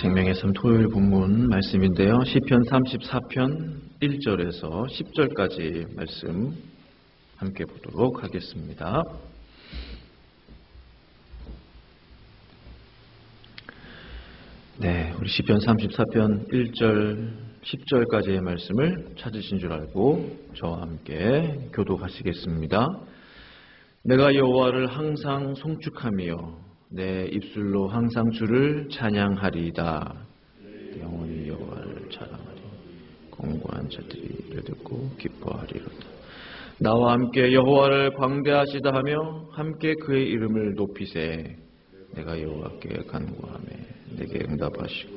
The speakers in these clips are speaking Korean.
생명의 삶 토요일 본문 말씀인데요. 시편 34편 1절에서 10절까지 말씀 함께 보도록 하겠습니다. 네, 우리 시편 34편 1절 10절까지의 말씀을 찾으신 줄 알고 저와 함께 교독하시겠습니다. 내가 여호와를 항상 송축하며 내 입술로 항상 주를 찬양하리이다. 영원히 여호와를 찬양하리. 공고한 자들이 이를 듣고 기뻐하리로다. 나와 함께 여호와를 광대하시다 하며 함께 그의 이름을 높이세. 내가 여호와께 간구하며 내게 응답하시고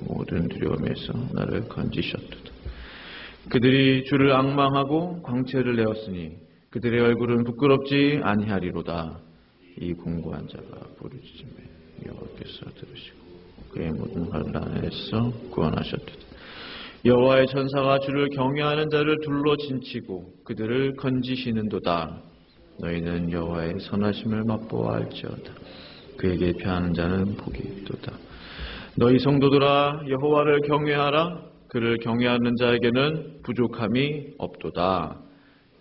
모든 두려움에서 나를 건지셨도다. 그들이 주를 앙망하고 광채를 내었으니 그들의 얼굴은 부끄럽지 아니하리로다. 이 공고한 자가 부르짖음에 여호와께서 들으시고 그의 모든 환난에서 구원하셨도다. 여호와의 천사가 주를 경외하는 자를 둘러 진치고 그들을 건지시는도다. 너희는 여호와의 선하심을 맛보아 알지어다. 그에게 피하는 자는 복이 있도다. 너희 성도들아 여호와를 경외하라. 그를 경외하는 자에게는 부족함이 없도다.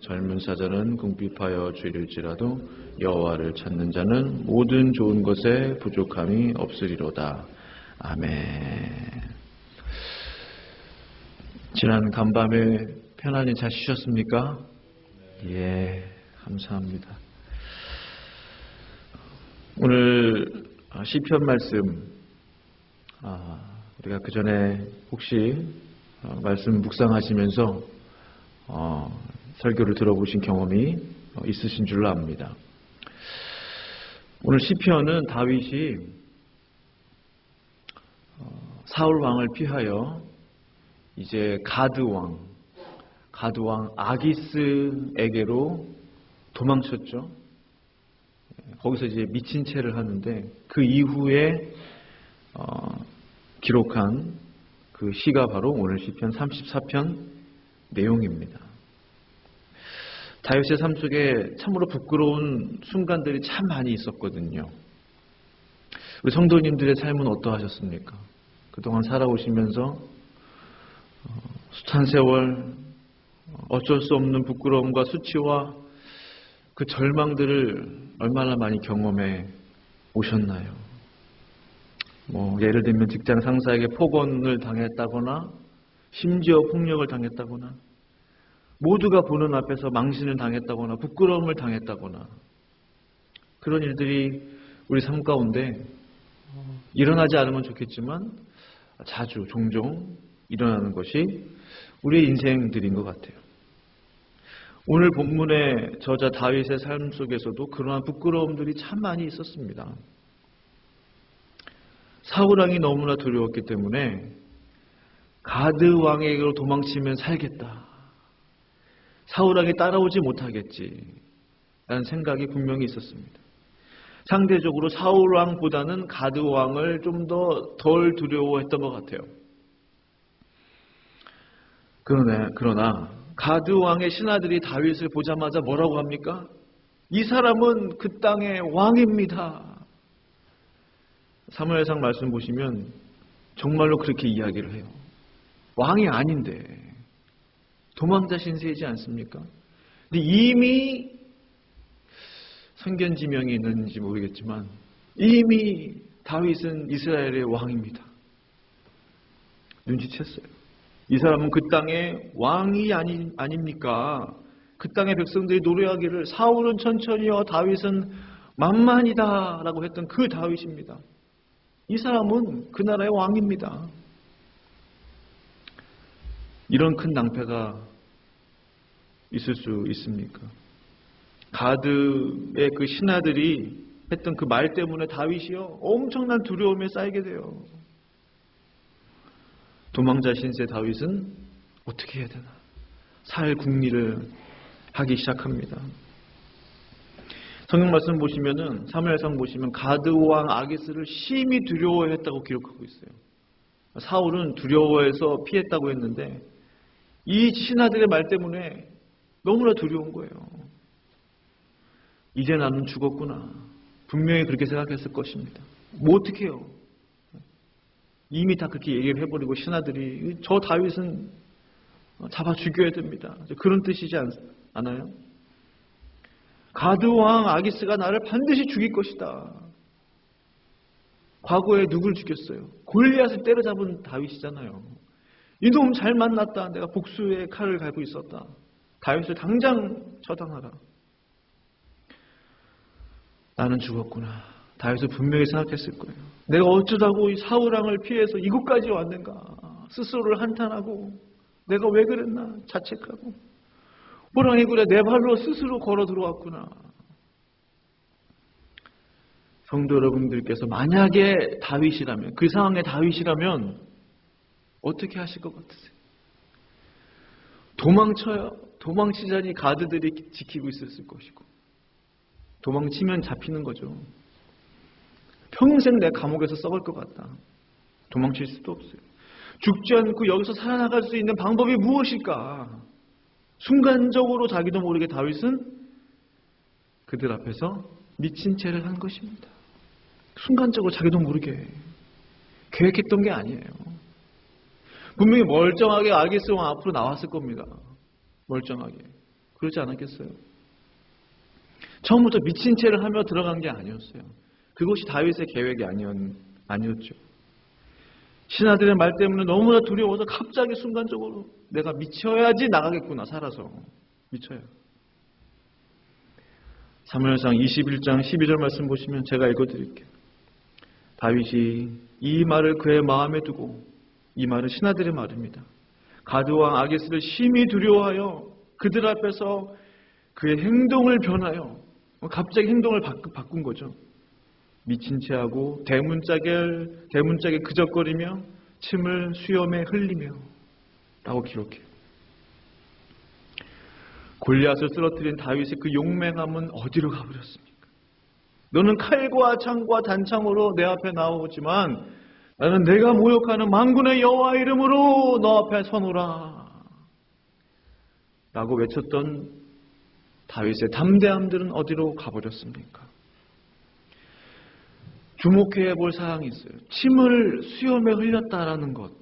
젊은 사자는 궁핍하여 주일지라도 여호와를 찾는 자는 모든 좋은 것에 부족함이 없으리로다. 아멘. 지난 간밤에 편안히 잘 쉬셨습니까? 예, 감사합니다. 오늘 시편 말씀, 우리가 그 전에 혹시 말씀 묵상하시면서 설교를 들어보신 경험이 있으신 줄로 압니다. 오늘 시편은 다윗이 사울 왕을 피하여 이제 가드 왕 아기스에게로 도망쳤죠. 거기서 이제 미친 채를 하는데 그 이후에 기록한 그 시가 바로 오늘 시편 34편 내용입니다. 다윗의 삶 속에 참으로 부끄러운 순간들이 참 많이 있었거든요. 우리 성도님들의 삶은 어떠하셨습니까? 그동안 살아오시면서 숱한 세월 어쩔 수 없는 부끄러움과 수치와 그 절망들을 얼마나 많이 경험해 오셨나요? 예를 들면 직장 상사에게 폭언을 당했다거나 심지어 폭력을 당했다거나 모두가 보는 앞에서 망신을 당했다거나 부끄러움을 당했다거나 그런 일들이 우리 삶 가운데 일어나지 않으면 좋겠지만 자주 종종 일어나는 것이 우리의 인생들인 것 같아요. 오늘 본문의 저자 다윗의 삶 속에서도 그러한 부끄러움들이 참 많이 있었습니다. 사울 왕이 너무나 두려웠기 때문에 가드 왕에게로 도망치면 살겠다. 사울 왕이 따라오지 못하겠지 라는 생각이 분명히 있었습니다. 상대적으로 사울 왕보다는 가드 왕을 좀 더 덜 두려워했던 것 같아요. 그러나 가드 왕의 신하들이 다윗을 보자마자 뭐라고 합니까? 이 사람은 그 땅의 왕입니다. 사무엘상 말씀 보시면 정말로 그렇게 이야기를 해요. 왕이 아닌데 도망자 신세이지 않습니까? 근데 이미 선견지명이 있는지 모르겠지만 이미 다윗은 이스라엘의 왕입니다. 눈치챘어요. 이 사람은 그 땅의 왕이 아닙니까? 그 땅의 백성들이 노래하기를 사울은 천천히요 다윗은 만만이다 라고 했던 그 다윗입니다. 이 사람은 그 나라의 왕입니다. 이런 큰 낭패가 있을 수 있습니까? 가드의 그 신하들이 했던 그 말 때문에 다윗이요 엄청난 두려움에 쌓이게 돼요. 도망자 신세 다윗은 어떻게 해야 되나? 살 궁리를 하기 시작합니다. 성경 말씀 보시면은 사무엘상 보시면 가드 왕 아기스를 심히 두려워했다고 기록하고 있어요. 사울은 두려워해서 피했다고 했는데 이 신하들의 말 때문에 너무나 두려운 거예요. 이제 나는 죽었구나. 분명히 그렇게 생각했을 것입니다. 뭐 어떻게 해요? 이미 다 그렇게 얘기를 해버리고 신하들이 저 다윗은 잡아 죽여야 됩니다. 그런 뜻이지 않아요? 가드왕 아기스가 나를 반드시 죽일 것이다. 과거에 누굴 죽였어요? 골리앗을 때려잡은 다윗이잖아요. 이놈 잘 만났다. 내가 복수의 칼을 갈고 있었다. 다윗을 당장 처단하라. 나는 죽었구나. 다윗은 분명히 생각했을 거예요. 내가 어쩌다고 이 사울왕을 피해서 이곳까지 왔는가. 스스로를 한탄하고 내가 왜 그랬나 자책하고 호랑이 굴에 내 발로 스스로 걸어 들어왔구나. 성도 여러분들께서 만약에 다윗이라면, 그 상황에 다윗이라면 어떻게 하실 것 같으세요? 도망쳐요. 도망치자니 가드들이 지키고 있었을 것이고, 도망치면 잡히는 거죠. 평생 내 감옥에서 썩을 것 같다. 도망칠 수도 없어요. 죽지 않고 여기서 살아나갈 수 있는 방법이 무엇일까? 순간적으로 자기도 모르게 다윗은 그들 앞에서 미친 채를 한 것입니다. 순간적으로 자기도 모르게 계획했던 게 아니에요. 분명히 멀쩡하게 아기스 왕 앞으로 나왔을 겁니다. 멀쩡하게. 그렇지 않았겠어요? 처음부터 미친 채를 하며 들어간 게 아니었어요. 그것이 다윗의 계획이 아니었죠. 신하들의 말 때문에 너무나 두려워서 갑자기 순간적으로 내가 미쳐야지 나가겠구나. 살아서 미쳐야. 사무엘상 21장 12절 말씀 보시면 제가 읽어드릴게요. 다윗이 이 말을 그의 마음에 두고, 이 말은 신하들의 말입니다. 가드왕 아기스를 심히 두려워하여 그들 앞에서 그의 행동을 변하여, 갑자기 행동을 바꾼 거죠. 미친 채하고 대문짝에 그적거리며 침을 수염에 흘리며 라고 기록해요. 골리앗을 쓰러뜨린 다윗의 그 용맹함은 어디로 가버렸습니까? 너는 칼과 창과 단창으로 내 앞에 나오지만 나는 내가 모욕하는 만군의 여호와 이름으로 너 앞에 서노라 라고 외쳤던 다윗의 담대함들은 어디로 가버렸습니까? 주목해 볼 사항이 있어요. 침을 수염에 흘렸다라는 것.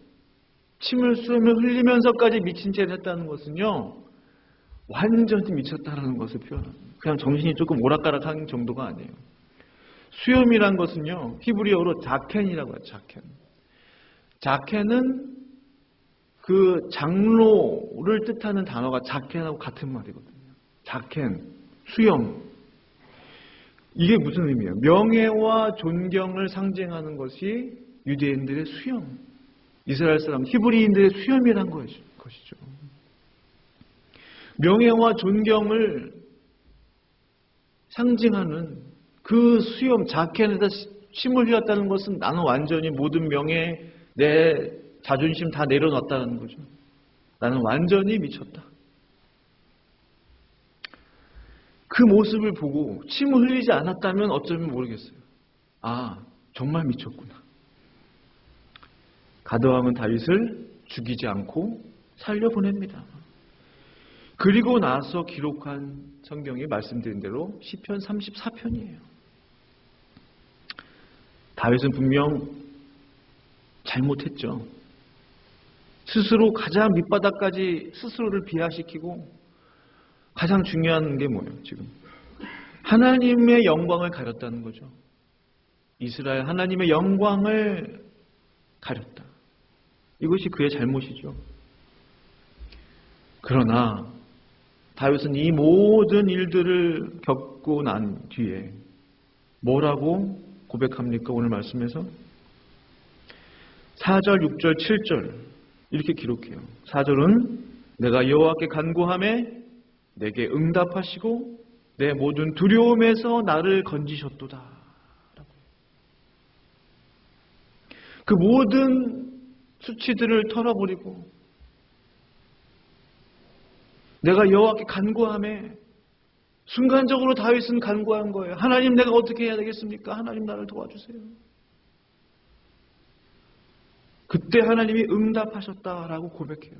침을 수염에 흘리면서까지 미친 채를 했다는 것은요, 완전히 미쳤다라는 것을 표현합니다. 그냥 정신이 조금 오락가락한 정도가 아니에요. 수염이란 것은요, 히브리어로 자켄이라고 해요. 자켄은 그 장로를 뜻하는 단어가 자켄하고 같은 말이거든요. 자켄, 수염. 이게 무슨 의미예요? 명예와 존경을 상징하는 것이 유대인들의 수염, 이스라엘 사람, 히브리인들의 수염이란 것이죠. 명예와 존경을 상징하는 그 수염, 자켓에다 침을 흘렸다는 것은 나는 완전히 모든 명예, 내 자존심 다 내려놨다는 거죠. 나는 완전히 미쳤다. 그 모습을 보고 침을 흘리지 않았다면 어쩌면 모르겠어요. 아, 정말 미쳤구나. 가드왕은 다윗을 죽이지 않고 살려보냅니다. 그리고 나서 기록한 성경이 말씀드린 대로 시편 34편이에요. 다윗은 분명 잘못했죠. 스스로 가장 밑바닥까지 스스로를 비하시키고, 가장 중요한 게 뭐예요, 지금? 하나님의 영광을 가렸다는 거죠. 이스라엘 하나님의 영광을 가렸다. 이것이 그의 잘못이죠. 그러나 다윗은 이 모든 일들을 겪고 난 뒤에 뭐라고 고백합니까? 오늘 말씀에서 4절, 6절, 7절 이렇게 기록해요. 4절은 내가 여호와께 간구하매 내게 응답하시고 내 모든 두려움에서 나를 건지셨도다. 그 모든 수치들을 털어버리고 내가 여호와께 간구하매, 순간적으로 다윗은 간구한 거예요. 하나님, 내가 어떻게 해야 되겠습니까? 하나님, 나를 도와주세요. 그때 하나님이 응답하셨다라고 고백해요.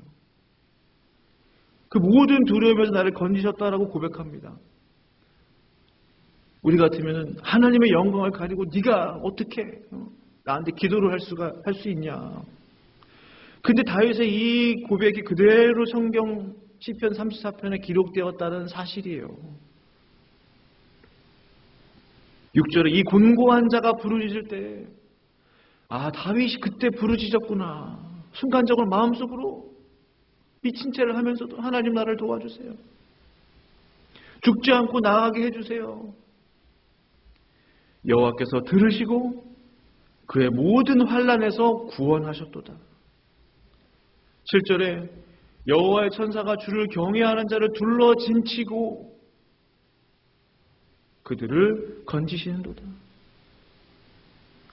그 모든 두려움에서 나를 건지셨다라고 고백합니다. 우리 같으면 하나님의 영광을 가리고 네가 어떻게 나한테 기도를 할 수 있냐. 근데 다윗의 이 고백이 그대로 성경 시편 34편에 기록되었다는 사실이에요. 6절에 이 곤고한 자가 부르짖을 때, 다윗이 그때 부르짖었구나. 순간적으로 마음속으로 미친 채를 하면서도 하나님 나를 도와주세요. 죽지 않고 나아가게 해주세요. 여호와께서 들으시고 그의 모든 환난에서 구원하셨도다. 7절에 여호와의 천사가 주를 경외하는 자를 둘러 진치고 그들을 건지시는도다.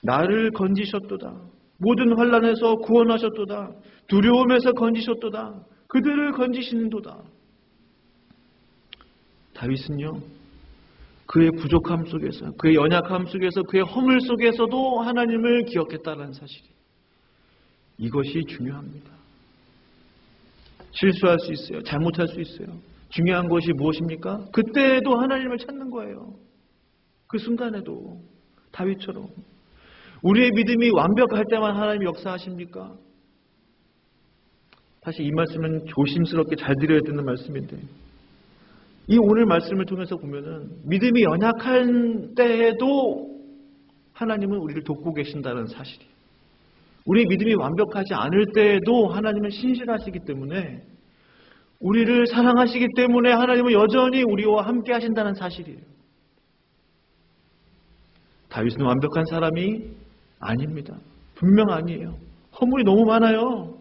나를 건지셨도다. 모든 환난에서 구원하셨도다. 두려움에서 건지셨도다. 그들을 건지시는도다. 다윗은요, 그의 부족함 속에서, 그의 연약함 속에서, 그의 허물 속에서도 하나님을 기억했다는 사실이, 이것이 중요합니다. 실수할 수 있어요. 잘못할 수 있어요. 중요한 것이 무엇입니까? 그때도 하나님을 찾는 거예요. 그 순간에도 다윗처럼. 우리의 믿음이 완벽할 때만 하나님이 역사하십니까? 사실 이 말씀은 조심스럽게 잘 드려야 되는 말씀인데, 이 오늘 말씀을 통해서 보면은 믿음이 연약한 때에도 하나님은 우리를 돕고 계신다는 사실이, 우리 믿음이 완벽하지 않을 때에도 하나님은 신실하시기 때문에, 우리를 사랑하시기 때문에 하나님은 여전히 우리와 함께 하신다는 사실이에요. 다윗은 완벽한 사람이 아닙니다. 분명 아니에요. 허물이 너무 많아요.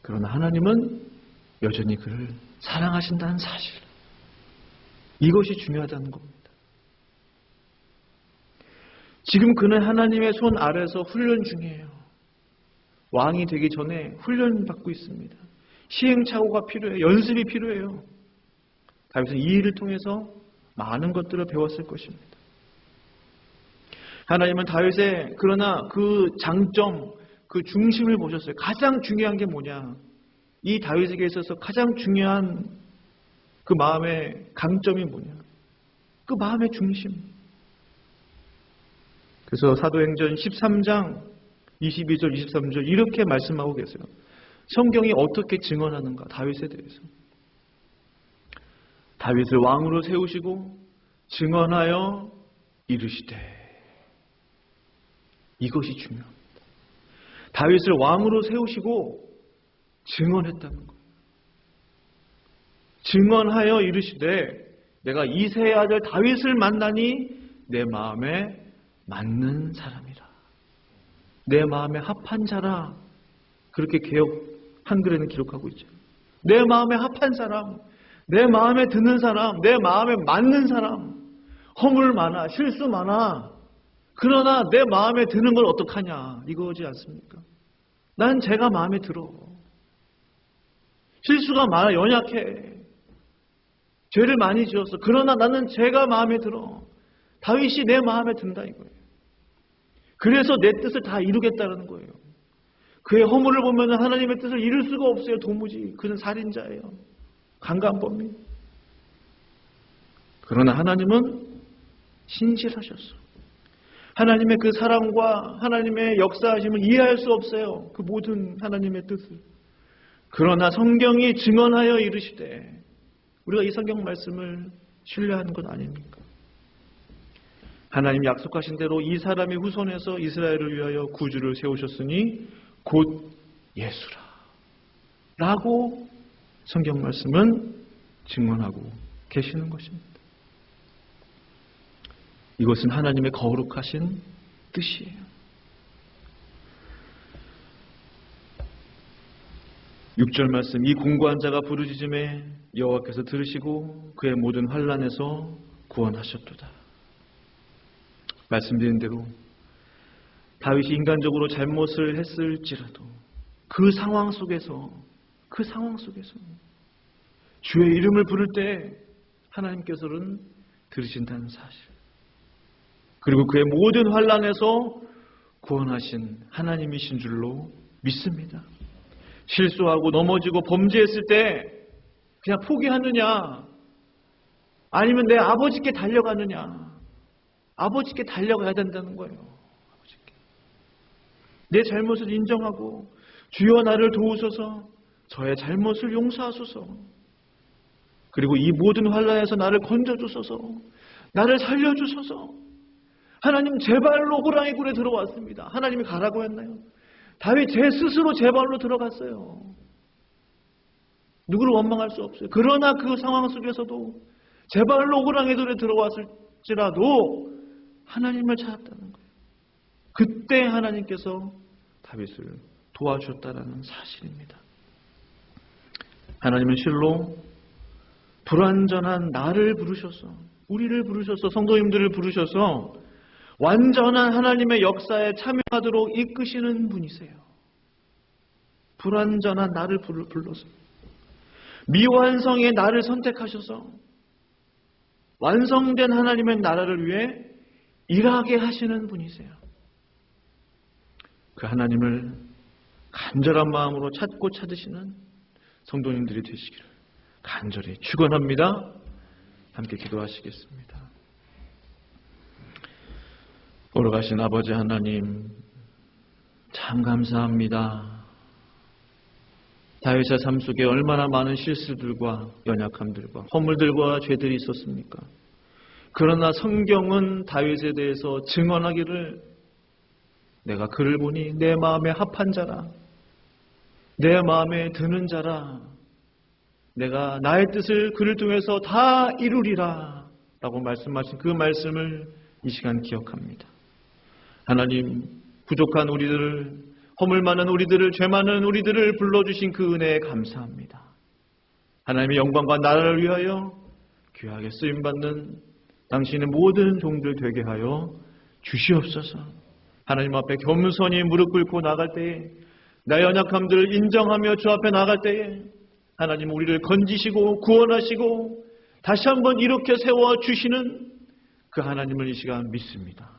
그러나 하나님은 여전히 그를 사랑하신다는 사실, 이것이 중요하다는 겁니다. 지금 그는 하나님의 손 아래서 훈련 중이에요. 왕이 되기 전에 훈련받고 있습니다. 시행착오가 필요해요. 연습이 필요해요. 다윗은 이 일을 통해서 많은 것들을 배웠을 것입니다. 하나님은 다윗의 그러나 그 장점, 그 중심을 보셨어요. 가장 중요한 게 뭐냐? 이 다윗에게 있어서 가장 중요한 그 마음의 강점이 뭐냐? 그 마음의 중심. 그래서 사도행전 13장 22절 23절 이렇게 말씀하고 계세요. 성경이 어떻게 증언하는가? 다윗에 대해서. 다윗을 왕으로 세우시고 증언하여 이르시되. 이것이 중요합니다. 다윗을 왕으로 세우시고 증언했다는 거예요. 증언하여 이르시되 내가 이새의 아들 다윗을 만나니 내 마음에 맞는 사람이라. 내 마음에 합한 자라. 그렇게 개역 한글에는 기록하고 있죠. 내 마음에 합한 사람, 내 마음에 드는 사람, 내 마음에 맞는 사람. 허물 많아, 실수 많아. 그러나 내 마음에 드는 걸 어떡하냐, 이거지 않습니까? 난 제가 마음에 들어. 실수가 많아, 연약해. 죄를 많이 지었어. 그러나 나는 제가 마음에 들어. 다윗이 내 마음에 든다 이거예요. 그래서 내 뜻을 다 이루겠다는 거예요. 그의 허물을 보면 하나님의 뜻을 이룰 수가 없어요. 도무지. 그는 살인자예요. 강간범이. 그러나 하나님은 신실하셨어. 하나님의 그 사랑과 하나님의 역사하심을 이해할 수 없어요. 그 모든 하나님의 뜻을. 그러나 성경이 증언하여 이르시되, 우리가 이 성경 말씀을 신뢰하는 것 아닙니까? 하나님 약속하신 대로 이 사람의 후손에서 이스라엘을 위하여 구주를 세우셨으니 곧 예수라 라고 성경 말씀은 증언하고 계시는 것입니다. 이것은 하나님의 거룩하신 뜻이에요. (6절) 말씀, 이 공고한 자가 부르짖음에 여호와께서 들으시고 그의 모든 환난에서 구원하셨도다. 말씀드린 대로 다윗이 인간적으로 잘못을 했을지라도 그 상황 속에서 주의 이름을 부를 때 하나님께서는 들으신다는 사실, 그리고 그의 모든 환난에서 구원하신 하나님이신 줄로 믿습니다. 실수하고 넘어지고 범죄했을 때 그냥 포기하느냐, 아니면 내 아버지께 달려가느냐, 아버지께 달려가야 된다는 거예요. 아버지께. 내 잘못을 인정하고 주여 나를 도우소서, 저의 잘못을 용서하소서, 그리고 이 모든 환난에서 나를 건져주소서, 나를 살려주소서. 하나님 제 발로 호랑이 굴에 들어왔습니다. 하나님이 가라고 했나요? 다윗 제 스스로 제 발로 들어갔어요. 누구를 원망할 수 없어요. 그러나 그 상황 속에서도 제 발로 호랑이 굴에 들어왔을지라도 하나님을 찾았다는 거예요. 그때 하나님께서 다윗을 도와주셨다는 사실입니다. 하나님은 실로 불완전한 나를 부르셔서, 우리를 부르셔서, 성도님들을 부르셔서 완전한 하나님의 역사에 참여하도록 이끄시는 분이세요. 불완전한 나를 불러서 미완성의 나를 선택하셔서 완성된 하나님의 나라를 위해 일하게 하시는 분이세요. 그 하나님을 간절한 마음으로 찾고 찾으시는 성도님들이 되시기를 간절히 축원합니다. 함께 기도하시겠습니다. 오러가신 아버지 하나님, 참 감사합니다. 다윗의 삶 속에 얼마나 많은 실수들과 연약함들과 허물들과 죄들이 있었습니까? 그러나 성경은 다윗에 대해서 증언하기를 내가 그를 보니 내 마음에 합한 자라, 내 마음에 드는 자라, 내가 나의 뜻을 그를 통해서 다 이루리라 라고 말씀하신 그 말씀을 이 시간 기억합니다. 하나님, 부족한 우리들을, 허물 많은 우리들을, 죄 많은 우리들을 불러주신 그 은혜에 감사합니다. 하나님의 영광과 나라를 위하여 귀하게 쓰임받는 당신의 모든 종들 되게 하여 주시옵소서. 하나님 앞에 겸손히 무릎 꿇고 나갈 때에, 나의 연약함들을 인정하며 주 앞에 나갈 때에 하나님 우리를 건지시고 구원하시고 다시 한번 이렇게 세워주시는 그 하나님을 이 시간 믿습니다.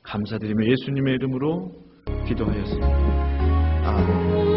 감사드리며 예수님의 이름으로 기도하였습니다. 아멘.